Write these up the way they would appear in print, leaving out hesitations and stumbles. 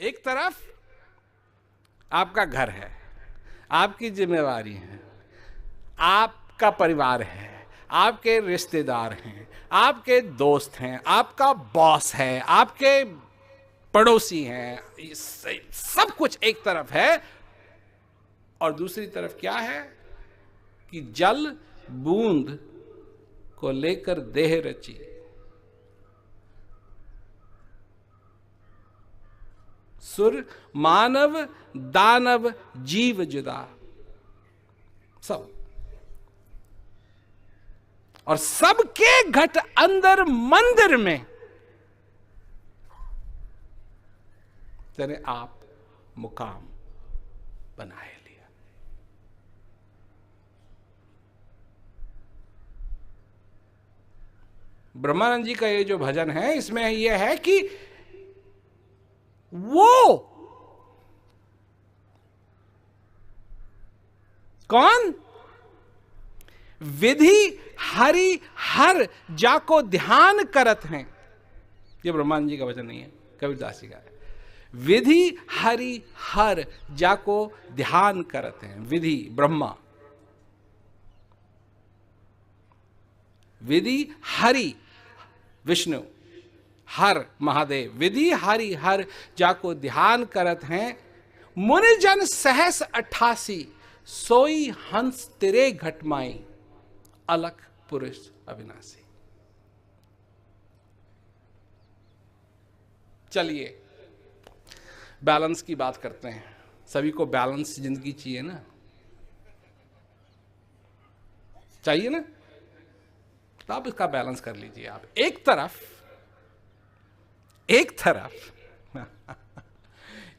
एक तरफ आपका घर है, आपकी जिम्मेवारी है, आपका परिवार है, आपके रिश्तेदार हैं, आपके दोस्त हैं, आपका बॉस है, आपके पड़ोसी हैं, सब कुछ एक तरफ है। और दूसरी तरफ क्या है कि जल बूंद को लेकर देह रची, सुर मानव दानव जीव जुदा, सब। और सबके घट अंदर मंदिर में तेरे आप मुकाम बनाए लिया। ब्रह्मानंद जी का ये जो भजन है, इसमें यह है कि वो कौन? विधि हरि हर जाको ध्यान करत हैं। ये ब्रह्मानंद जी का वचन नहीं है, कबीरदास जी का है। विधि हरि हर जाको ध्यान करत हैं। विधि ब्रह्मा, विधि हरि विष्णु, हर महादेव। विधि हरि हर जाको ध्यान करत हैं। मुनिजन सहस 88 सोई हंस तेरे घटमाई, अलख पुरुष अविनाशी। चलिए बैलेंस की बात करते हैं। सभी को बैलेंस जिंदगी चाहिए ना, चाहिए ना? तो आप इसका बैलेंस कर लीजिए। आप एक तरफ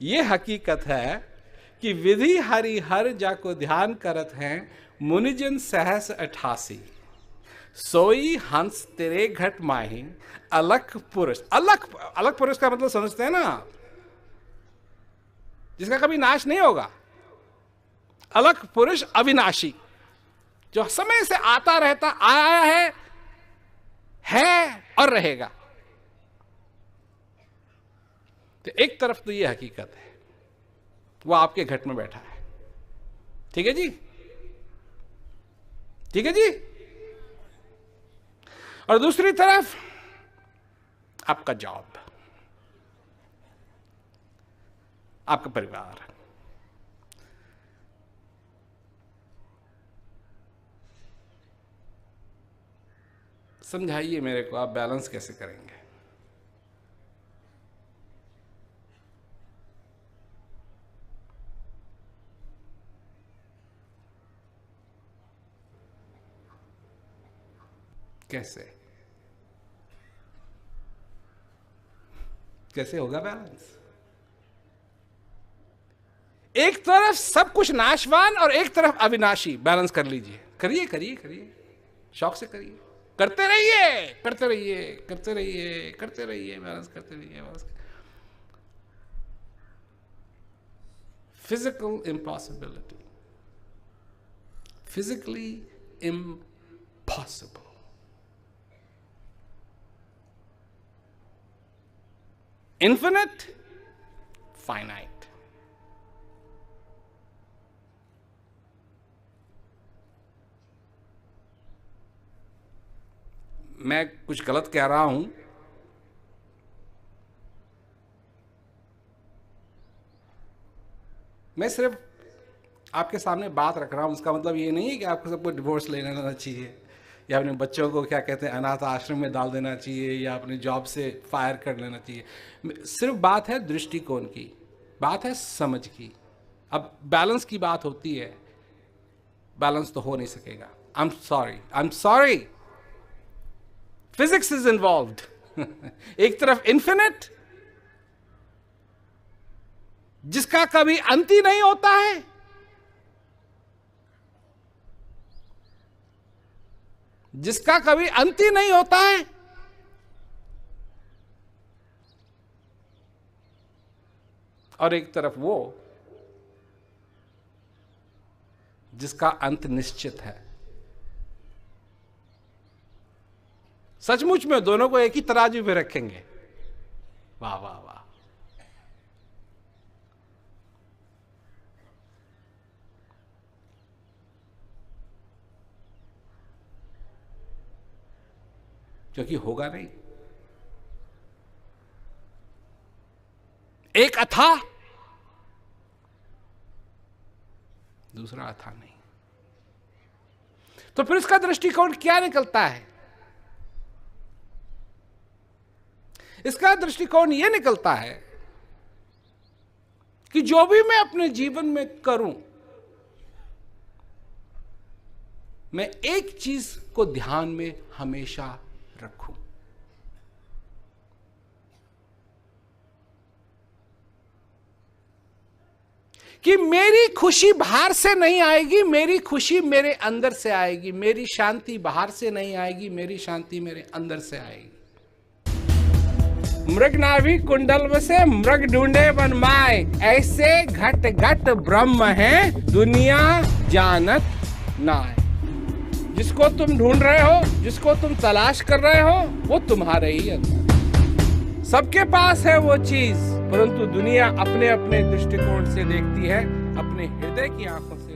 ये हकीकत है कि विधि हरि हर जाको ध्यान करत हैं, मुनिजन सहस 88 सोई हंस तेरे घट माही, अलख पुरुष। अलख पुरुष का मतलब समझते हैं ना आप? जिसका कभी नाश नहीं होगा। अलख पुरुष अविनाशी, जो समय से आता रहता आया है और रहेगा। तो एक तरफ तो ये हकीकत है, वो आपके घट में बैठा है। ठीक है जी, ठीक है जी। और दूसरी तरफ आपका जॉब, आपका परिवार। समझाइए मेरे को, आप बैलेंस कैसे करेंगे? कैसे कैसे होगा बैलेंस? एक तरफ सब कुछ नाशवान और एक तरफ अविनाशी। बैलेंस कर लीजिए, करिए करिए करिए, शौक से करिए, करते रहिए करते रहिए करते रहिए करते रहिए, बैलेंस करते रहिए, balance. Physical impossibility, physically impossible. Infinite, finite. मैं कुछ गलत कह रहा हूं, मैं सिर्फ आपके सामने बात रख रहा हूं। उसका मतलब ये नहीं है कि आपको सबको डिवोर्स ले लेना चाहिए, या अपने बच्चों को क्या कहते हैं अनाथ आश्रम में डाल देना चाहिए, या अपने जॉब से फायर कर लेना चाहिए। सिर्फ बात है दृष्टिकोण की, बात है समझ की। अब बैलेंस की बात होती है, बैलेंस तो हो नहीं सकेगा। I am sorry, physics is involved. एक तरफ इन्फिनिट, जिसका कभी अंत ही नहीं होता है, जिसका कभी अंत ही नहीं होता है, और एक तरफ वो जिसका अंत निश्चित है। सचमुच में दोनों को एक ही तराजू पे रखेंगे, वाह वाह वाह, क्योंकि होगा नहीं। एक अथा, दूसरा अथा नहीं। तो फिर इसका दृष्टिकोण क्या निकलता है? इसका दृष्टिकोण यह निकलता है कि जो भी मैं अपने जीवन में करूं, मैं एक चीज को ध्यान में हमेशा रखूं कि मेरी खुशी बाहर से नहीं आएगी, मेरी खुशी मेरे अंदर से आएगी। मेरी शांति बाहर से नहीं आएगी, मेरी शांति मेरे अंदर से आएगी। मृग नाभि कुंडल से मृग ढूंढे वन माय, ऐसे घट घट ब्रह्म है दुनिया जानत नाय। जिसको तुम ढूंढ रहे हो, जिसको तुम तलाश कर रहे हो, वो तुम्हारे ही अंदर। सबके पास है वो चीज, परंतु दुनिया अपने अपने दृष्टिकोण से देखती है, अपने हृदय की आंखों से।